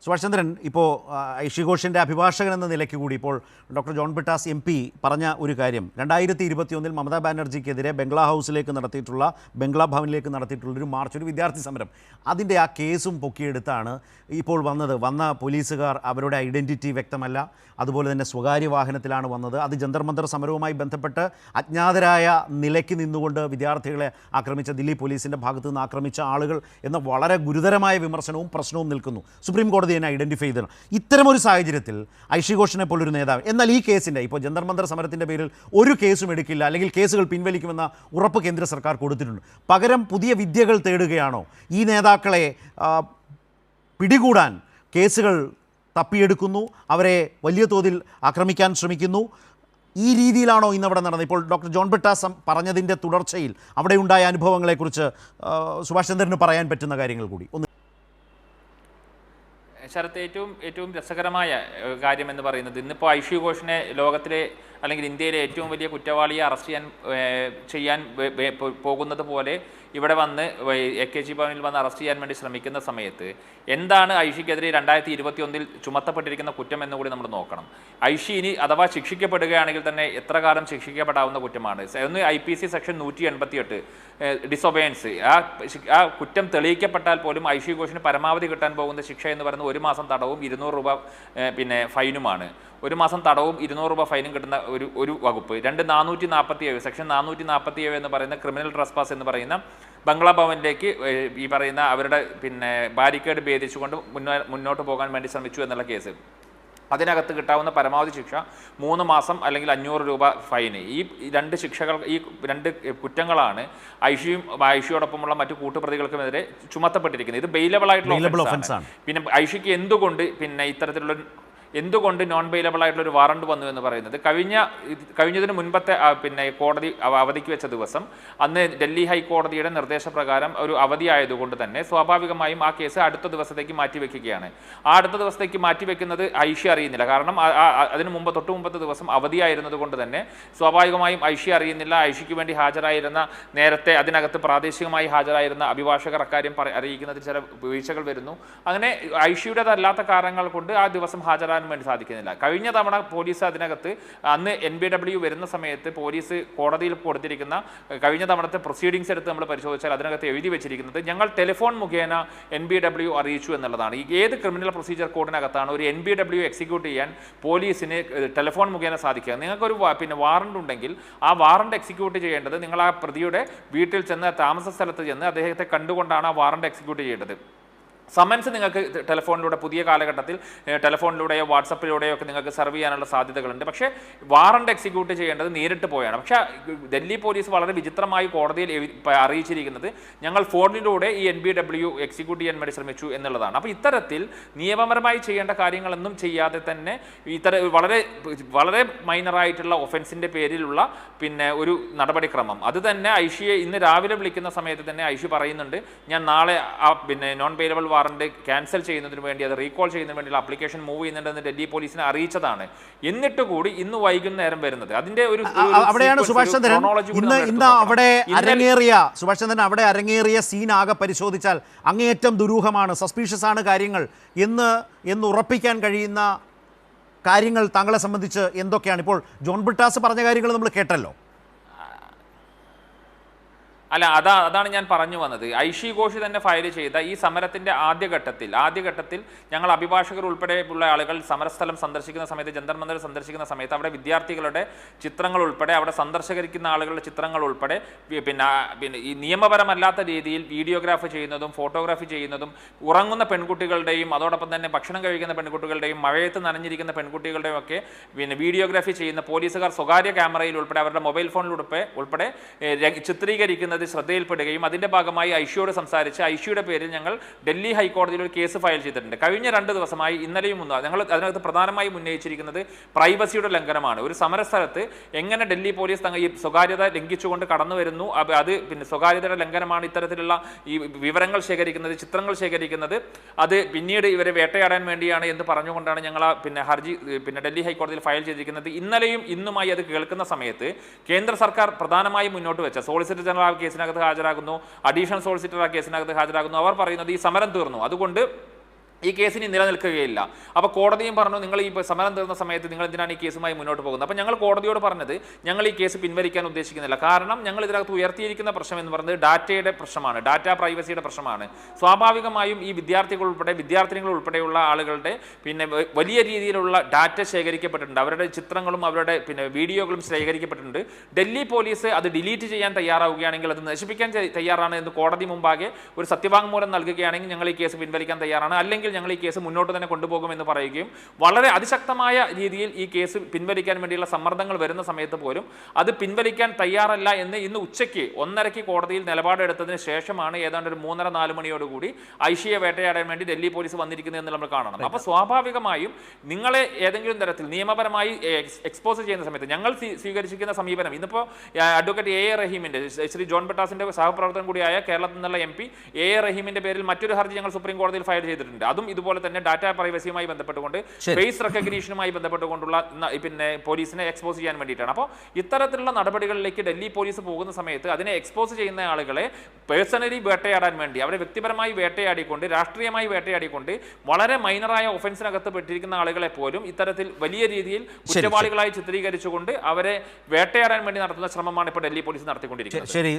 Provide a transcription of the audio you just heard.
സുഭാഷ് ചന്ദ്രൻ, ഇപ്പോൾ ഐഷി ഘോഷിൻ്റെ അഭിഭാഷകൻ എന്ന നിലയ്ക്ക് കൂടി ഇപ്പോൾ ഡോക്ടർ ജോൺ ബ്രിട്ടാസ് MP പറഞ്ഞ ഒരു കാര്യം, 2021 മമതാ ബാനർജിക്കെതിരെ ബംഗ്ലാ ഹൗസിലേക്ക് നടത്തിയിട്ടുള്ള, ബംഗ്ലാ ഭവനിലേക്ക് നടത്തിയിട്ടുള്ളൊരു മാർച്ച്, ഒരു വിദ്യാർത്ഥി സമരം, അതിൻ്റെ ആ കേസും പൊക്കിയെടുത്താണ് ഇപ്പോൾ വന്ന പോലീസുകാർ അവരുടെ ഐഡൻറ്റിറ്റി വ്യക്തമല്ല, അതുപോലെ തന്നെ സ്വകാര്യ വാഹനത്തിലാണ് വന്നത്, അത് ജന്തർ മന്തർ സമരവുമായി ബന്ധപ്പെട്ട് അജ്ഞാതരായ നിലയ്ക്ക് നിന്നുകൊണ്ട് വിദ്യാർത്ഥികളെ ആക്രമിച്ച ദില്ലി പോലീസിൻ്റെ ഭാഗത്തു നിന്ന് ആക്രമിച്ച ആളുകൾ എന്ന വളരെ ഗുരുതരമായ വിമർശനവും പ്രശ്നവും നിൽക്കുന്നു. സുപ്രീം കോടതി തന്നെ ഐഡൻറ്റിഫൈ ചെയ്തതാണ്. ഇത്തരമൊരു സാഹചര്യത്തിൽ ഐഷി ഘോഷിനെ പോലൊരു നേതാവ്, എന്നാൽ ഈ കേസിൻ്റെ ഇപ്പോൾ ജന്തർ മന്തർ സമരത്തിൻ്റെ പേരിൽ ഒരു കേസും എടുക്കില്ല, അല്ലെങ്കിൽ കേസുകൾ പിൻവലിക്കുമെന്ന ഉറപ്പ് കേന്ദ്ര സർക്കാർ കൊടുത്തിട്ടുണ്ട്. പകരം പുതിയ വിദ്യകൾ തേടുകയാണോ? ഈ നേതാക്കളെ പിടികൂടാൻ കേസുകൾ തപ്പിയെടുക്കുന്നു, അവരെ വലിയ തോതിൽ ആക്രമിക്കാൻ ശ്രമിക്കുന്നു. ഈ രീതിയിലാണോ ഇന്നവിടെ നടന്നത്? ഇപ്പോൾ ഡോക്ടർ ജോൺ ബ്രിട്ടാസ് പറഞ്ഞതിൻ്റെ തുടർച്ചയിൽ അവിടെ ഉണ്ടായ അനുഭവങ്ങളെക്കുറിച്ച് സുഭാഷ് ചന്ദ്രന് പറയാൻ പറ്റുന്ന കാര്യങ്ങൾ കൂടി ഒന്ന്. ശരത്ത്, ഏറ്റവും രസകരമായ കാര്യം എന്ന് പറയുന്നത്, ഇന്നിപ്പോൾ ഐഷി ഘോഷിനെ ലോകത്തിലെ അല്ലെങ്കിൽ ഇന്ത്യയിലെ ഏറ്റവും വലിയ കുറ്റവാളിയെ അറസ്റ്റ് ചെയ്യാൻ പോകുന്നത് പോലെ ഇവിടെ വന്ന് AKG ഭവനിൽ വന്ന് അറസ്റ്റ് ചെയ്യാൻ വേണ്ടി ശ്രമിക്കുന്ന സമയത്ത് എന്താണ് ഐഷിക്കെതിരെ 2021 ചുമത്തപ്പെട്ടിരിക്കുന്ന കുറ്റം എന്നുകൂടി നമ്മൾ നോക്കണം. ഐഷി ഇനി അഥവാ ശിക്ഷിക്കപ്പെടുകയാണെങ്കിൽ തന്നെ എത്ര കാലം ശിക്ഷിക്കപ്പെടാവുന്ന കുറ്റമാണ്? ഒന്ന് IPC സെക്ഷൻ 188 ഡിസൊബയൻസ്. ആ കുറ്റം തെളിയിക്കപ്പെട്ടാൽ പോലും ഐഷി ഘോഷിന് പരമാവധി കിട്ടാൻ പോകുന്ന ശിക്ഷ എന്ന് പറയുന്നത് 1 മാസം തടവും 200 രൂപ ഫൈനുമാണ്. 1 മാസം തടവും 200 രൂപ ഫൈനും കിട്ടുന്ന ഒരു വകുപ്പ്. 447 സെക്ഷൻ 447 എന്ന് പറയുന്ന ക്രിമിനൽ ട്രസ്പാസ് എന്ന് പറയുന്ന ബംഗ്ലാ ഭവനിലേക്ക് ഈ പറയുന്ന അവരുടെ ബാരിക്കേഡ് ഭേദിച്ചുകൊണ്ട് മുന്നോട്ട് പോകാൻ വേണ്ടി ശ്രമിച്ചു എന്നുള്ള കേസ്. അതിനകത്ത് കിട്ടാവുന്ന പരമാവധി ശിക്ഷ 3 മാസം അല്ലെങ്കിൽ 500 രൂപ ഫൈന്. ഈ 2 ശിക്ഷകൾ, ഈ 2 കുറ്റങ്ങളാണ് ഐഷിയോടൊപ്പമുള്ള മറ്റു കൂട്ടുപ്രതികൾക്കുമെതിരെ ചുമത്തപ്പെട്ടിരിക്കുന്നത്. ഇത് ബെയിലബിൾ ആയിട്ടുള്ള ഒഫൻസാണ്. പിന്നെ ഐഷിക്ക് എന്തുകൊണ്ട് നോൺ ബെയിലബിൾ ആയിട്ടുള്ള ഒരു വാറണ്ട് വന്നു എന്ന് പറയുന്നത്, കഴിഞ്ഞതിന് മുൻപത്തെ കോടതി അവധിക്ക് വെച്ച ദിവസം അന്ന് ഡൽഹി ഹൈക്കോടതിയുടെ നിർദ്ദേശപ്രകാരം ഒരു അവധി ആയതുകൊണ്ട് തന്നെ സ്വാഭാവികമായും ആ കേസ് അടുത്ത ദിവസത്തേക്ക് മാറ്റിവെക്കുകയാണ്. ആ അടുത്ത ദിവസത്തേക്ക് മാറ്റിവെക്കുന്നത് ഐഷി അറിയുന്നില്ല. കാരണം അതിന് തൊട്ട് മുമ്പത്തെ ദിവസം അവധിയായിരുന്നത് കൊണ്ട് തന്നെ സ്വാഭാവികമായും ഐഷി അറിയുന്നില്ല. ഐഷിക്ക് വേണ്ടി ഹാജരായിരുന്ന, നേരത്തെ അതിനകത്ത് പ്രാദേശികമായി ഹാജരായിരുന്ന അഭിഭാഷകർ അക്കാര്യം അറിയിക്കുന്നതിൽ ചില വീഴ്ചകൾ വരുന്നു. അങ്ങനെ ഐഷിയുടേതല്ലാത്ത കാരണങ്ങൾ കൊണ്ട് ആ ദിവസം ഹാജരാൻ വേണ്ടി സാധിക്കുന്നില്ല. കഴിഞ്ഞ തവണ പോലീസ് അതിനകത്ത് അന്ന് NBW വരുന്ന സമയത്ത് പോലീസ് കോടതിയിൽ കൊടുത്തിരിക്കുന്ന കഴിഞ്ഞ തവണത്തെ പ്രൊസീഡിങ്സ് എടുത്ത് നമ്മൾ പരിശോധിച്ചാൽ അതിനകത്ത് എഴുതി വെച്ചിരിക്കുന്നത് ഞങ്ങൾ ടെലിഫോൺ മുഖേന NBW അറിയിച്ചു എന്നുള്ളതാണ്. ഏത് ക്രിമിനൽ പ്രൊസീജിയർ കോഡിനകത്താണ് ഒരു NBW എക്സിക്യൂട്ട് ചെയ്യാൻ പോലീസിന് ടെലിഫോൺ മുഖേന സാധിക്കുക? നിങ്ങൾക്കൊരു വാറണ്ട് ഉണ്ടെങ്കിൽ ആ വാറണ്ട് എക്സിക്യൂട്ട് ചെയ്യേണ്ടത് നിങ്ങൾ ആ പ്രതിയുടെ വീട്ടിൽ ചെന്ന്, താമസ സ്ഥലത്ത് ചെന്ന് അദ്ദേഹത്തെ കണ്ടുകൊണ്ടാണ് ആ വാറണ്ട് എക്സിക്യൂട്ട് ചെയ്യേണ്ടത്. സമൻസ് നിങ്ങൾക്ക് ടെലിഫോണിലൂടെ, പുതിയ കാലഘട്ടത്തിൽ ടെലിഫോണിലൂടെയോ വാട്സപ്പിലൂടെയോ ഒക്കെ നിങ്ങൾക്ക് സെർവ് ചെയ്യാനുള്ള സാധ്യതകളുണ്ട്. പക്ഷേ വാറണ്ട് എക്സിക്യൂട്ട് ചെയ്യേണ്ടത് നേരിട്ട് പോയാണ്. പക്ഷേ ഡൽഹി പോലീസ് വളരെ വിചിത്രമായി കോടതിയിൽ അറിയിച്ചിരിക്കുന്നത് ഞങ്ങൾ ഫോണിലൂടെ ഈ NBW എക്സിക്യൂട്ട് ചെയ്യാൻ വേണ്ടി ശ്രമിച്ചു എന്നുള്ളതാണ്. അപ്പോൾ ഇത്തരത്തിൽ നിയമപരമായി ചെയ്യേണ്ട കാര്യങ്ങളൊന്നും ചെയ്യാതെ തന്നെ വളരെ വളരെ മൈനറായിട്ടുള്ള ഒഫൻസിൻ്റെ പേരിലുള്ള ഒരു നടപടിക്രമം, അത് തന്നെ ഐഷിയെ ഇന്ന് രാവിലെ വിളിക്കുന്ന സമയത്ത് തന്നെ ഐഷി പറയുന്നുണ്ട് ഞാൻ നാളെ നോൺ ബെയിലബിൾ വാറണ്ട് ക്യാൻസൽ ചെയ്യുന്നതിന് വേണ്ടി, അത് റീകോൾ ചെയ്യുന്നതിന് വേണ്ടിയുള്ള ആപ്ലിക്കേഷൻ മൂവ് ചെയ്യുന്നുണ്ടെന്ന് ഡൽഹി പോലീസിനെ അറിയിച്ചതാണ്. എന്നിട്ട് കൂടി ഇന്ന് വൈകുന്നേരം വരുന്നത് അതിന്റെ അവിടെയാണ് സുഭാഷ് ചന്ദ്രൻ ഇന്ന് അവിടെ അരങ്ങേറിയ സീൻ ആകെ പരിശോധിച്ചാൽ അങ്ങേയറ്റം ദുരൂഹമാണ്, സസ്പീഷ്യസ് ആണ് കാര്യങ്ങൾ എന്ന് ഉറപ്പിക്കാൻ കഴിയുന്ന കാര്യങ്ങൾ താങ്കളെ സംബന്ധിച്ച് എന്തൊക്കെയാണ്? ഇപ്പോൾ ജോൺ ബ്രിട്ടാസ് പറഞ്ഞ കാര്യങ്ങൾ നമ്മൾ കേട്ടല്ലോ. അല്ല, അതാണ് ഞാൻ പറഞ്ഞു വന്നത്. ഐഷി ഘോഷ് തന്നെ ഫയൽ ചെയ്ത ഈ സമരത്തിന്റെ ആദ്യഘട്ടത്തിൽ ഞങ്ങൾ അഭിഭാഷകർ ഉൾപ്പെടെയുള്ള ആളുകൾ സമരസ്ഥലം സന്ദർശിക്കുന്ന സമയത്ത്, ജന്തർ മന്ദിർ സന്ദർശിക്കുന്ന സമയത്ത് അവിടെ വിദ്യാർത്ഥികളുടെ ചിത്രങ്ങൾ ഉൾപ്പെടെ, അവിടെ സന്ദർശകരിക്കുന്ന ആളുകളുടെ ചിത്രങ്ങൾ ഉൾപ്പെടെ ഈ നിയമപരമല്ലാത്ത രീതിയിൽ വീഡിയോഗ്രാഫി ചെയ്യുന്നതും ഫോട്ടോഗ്രാഫി ചെയ്യുന്നതും, ഉറങ്ങുന്ന പെൺകുട്ടികളുടെയും അതോടൊപ്പം തന്നെ ഭക്ഷണം കഴിക്കുന്ന പെൺകുട്ടികളുടെയും മഴയത്ത് നനഞ്ഞിരിക്കുന്ന പെൺകുട്ടികളുടെയും ഒക്കെ വീഡിയോഗ്രാഫി ചെയ്യുന്ന പോലീസുകാർ സ്വകാര്യ ക്യാമറയിൽ ഉൾപ്പെടെ അവരുടെ മൊബൈൽ ഫോണിൽ ഉൾപ്പെടെ ചിത്രീകരിക്കുന്നത് ശ്രദ്ധയിൽപ്പെടുകയും അതിന്റെ ഭാഗമായി ഐഷിയോട് സംസാരിച്ച് ഐഷിയുടെ പേരിൽ ഞങ്ങൾ ഡൽഹി ഹൈക്കോടതിയിൽ ഒരു കേസ് ഫയൽ ചെയ്തിട്ടുണ്ട്. കഴിഞ്ഞ 2 ദിവസമായി, ഇന്നലെയും ഞങ്ങൾ അതിനകത്ത് പ്രധാനമായും ഉന്നയിച്ചിരിക്കുന്നത് പ്രൈവസിയുടെ ലംഘനമാണ്. ഒരു സമരസ്ഥലത്ത് എങ്ങനെ ഡൽഹി പോലീസ് ഈ സ്വകാര്യത ലംഘിച്ചുകൊണ്ട് കടന്നു വരുന്നു, അത് സ്വകാര്യതയുടെ ലംഘനമാണ്. ഇത്തരത്തിലുള്ള ഈ വിവരങ്ങൾ ശേഖരിക്കുന്നത്, ചിത്രങ്ങൾ ശേഖരിക്കുന്നത്, അത് പിന്നീട് ഇവരെ വേട്ടയാടാൻ വേണ്ടിയാണ് എന്ന് പറഞ്ഞുകൊണ്ടാണ് ഞങ്ങൾ ഹർജി ഡൽഹി ഹൈക്കോടതിയിൽ ഫയൽ ചെയ്തിരിക്കുന്നത്. ഇന്നലെയും ഇന്നുമായി അത് കേൾക്കുന്ന സമയത്ത് കേന്ദ്ര സർക്കാർ പ്രധാനമായും മുന്നോട്ട് വെച്ച സോളിസിറ്റർ ജനറൽ കേസിനകത്ത് ഹാജരാകുന്നു, അഡീഷണൽ സോളിസിറ്റർ ആ കേസിനകത്ത് ഹാജരാകുന്നു. അവർ പറയുന്നത് ഈ സമരം തീർന്നു, അതുകൊണ്ട് ഈ കേസിന് നിലനിൽക്കുകയില്ല. അപ്പോൾ കോടതിയും പറഞ്ഞു നിങ്ങൾ ഈ സമരം തീർന്ന സമയത്ത് നിങ്ങൾ എന്തിനാണ് ഈ കേസുമായി മുന്നോട്ട് പോകുന്നത്? അപ്പോൾ ഞങ്ങൾ കോടതിയോട് പറഞ്ഞത് ഞങ്ങൾ ഈ കേസ് പിൻവലിക്കാൻ ഉദ്ദേശിക്കുന്നില്ല. കാരണം ഞങ്ങൾ ഇതിനകത്ത് ഉയർത്തിയിരിക്കുന്ന പ്രശ്നം എന്ന് പറയുന്നത് ഡാറ്റയുടെ പ്രശ്നമാണ്, ഡാറ്റ പ്രൈവസിയുടെ പ്രശ്നമാണ്. സ്വാഭാവികമായും ഈ വിദ്യാർത്ഥിനികൾ ഉൾപ്പെടെയുള്ള ആളുകളുടെ വലിയ രീതിയിലുള്ള ഡാറ്റ ശേഖരിക്കപ്പെട്ടിട്ടുണ്ട്. അവരുടെ ചിത്രങ്ങളും അവരുടെ വീഡിയോകളും ശേഖരിക്കപ്പെട്ടിട്ടുണ്ട്. ഡൽഹി പോലീസ് അത് ഡിലീറ്റ് ചെയ്യാൻ തയ്യാറാവുകയാണെങ്കിൽ, അത് നശിപ്പിക്കാൻ തയ്യാറാണ് എന്ന് കോടതി മുമ്പാകെ ഒരു സത്യവാങ്മൂലം നൽകുകയാണെങ്കിൽ ഞങ്ങൾ ഈ കേസ് പിൻവലിക്കാൻ തയ്യാറാണ്, അല്ലെങ്കിൽ ഞങ്ങൾ ഈ കേസ് മുന്നോട്ട് തന്നെ കൊണ്ടുപോകുമെന്ന് പറയുകയും വളരെ അതിശക്തമായ രീതിയിൽ ഈ കേസ് പിൻവലിക്കാൻ വേണ്ടിയുള്ള സമ്മർദ്ദങ്ങൾ വരുന്ന സമയത്ത് പോലും അത് പിൻവലിക്കാൻ തയ്യാറല്ല എന്ന് ഇന്ന് ഉച്ചയ്ക്ക് 1:30 കോടതിയിൽ നിലപാടെടുത്തതിന് ശേഷമാണ് ഏതാണ്ട് ഒരു 3:30-4 മണിയോടുകൂടി ഐഷിയെ വേട്ടയാടാൻ വേണ്ടി ഡൽഹി പോലീസ് വന്നിരിക്കുന്നത് എന്ന് നമ്മൾ കാണണം. അപ്പോൾ സ്വാഭാവികമായും നിങ്ങളെ ഏതെങ്കിലും തരത്തിൽ നിയമപരമായി എക്സ്പോസ് ചെയ്യുന്ന സമയത്ത് ഞങ്ങൾ സ്വീകരിച്ചിരിക്കുന്ന സമീപനം, ഇന്നിപ്പോൾ അഡ്വക്കേറ്റ് എ റഹീമിന്റെ, ശ്രീ ജോൺ ബിട്ടാസിന്റെ സഹപ്രവർത്തകൻ കൂടിയായ കേരളത്തിൽ നിന്നുള്ള MP എ റഹീമിന്റെ പേരിൽ മറ്റൊരു ഹർജി ഞങ്ങൾ സുപ്രീം കോടതിയിൽ ഫയൽ ചെയ്തിട്ടുണ്ട്. അതും ഇതുപോലെ തന്നെ ഡാറ്റ പ്രൈവസിയുമായി ബന്ധപ്പെട്ടുകൊണ്ട്, ഫേസ് റെക്കഗ്നീഷനുമായി ബന്ധപ്പെട്ടുകൊണ്ടുള്ള പോലീസിനെ എക്സ്പോസ് ചെയ്യാൻ വേണ്ടിയിട്ടാണ്. അപ്പോൾ ഇത്തരത്തിലുള്ള നടപടികളിലേക്ക് ഡൽഹി പോലീസ് പോകുന്ന സമയത്ത് അതിനെ എക്സ്പോസ് ചെയ്യുന്ന ആളുകളെ പേഴ്സണലി വേട്ടയാടാൻ വേണ്ടി, അവരെ വ്യക്തിപരമായി വേട്ടയാടിക്കൊണ്ട്, രാഷ്ട്രീയമായി വേട്ടയാടിക്കൊണ്ട്, വളരെ മൈനറായ ഒഫൻസിനകത്ത് പെട്ടിരിക്കുന്ന ആളുകളെ പോലും ഇത്തരത്തിൽ വലിയ രീതിയിൽ കുറ്റവാളികളായി ചിത്രീകരിച്ചുകൊണ്ട് അവരെ വേട്ടയാടാൻ വേണ്ടി നടത്തുന്ന ശ്രമമാണ് ഇപ്പോൾ ഡൽഹി പോലീസ് നടത്തിക്കൊണ്ടിരിക്കുന്നത്. ശരി.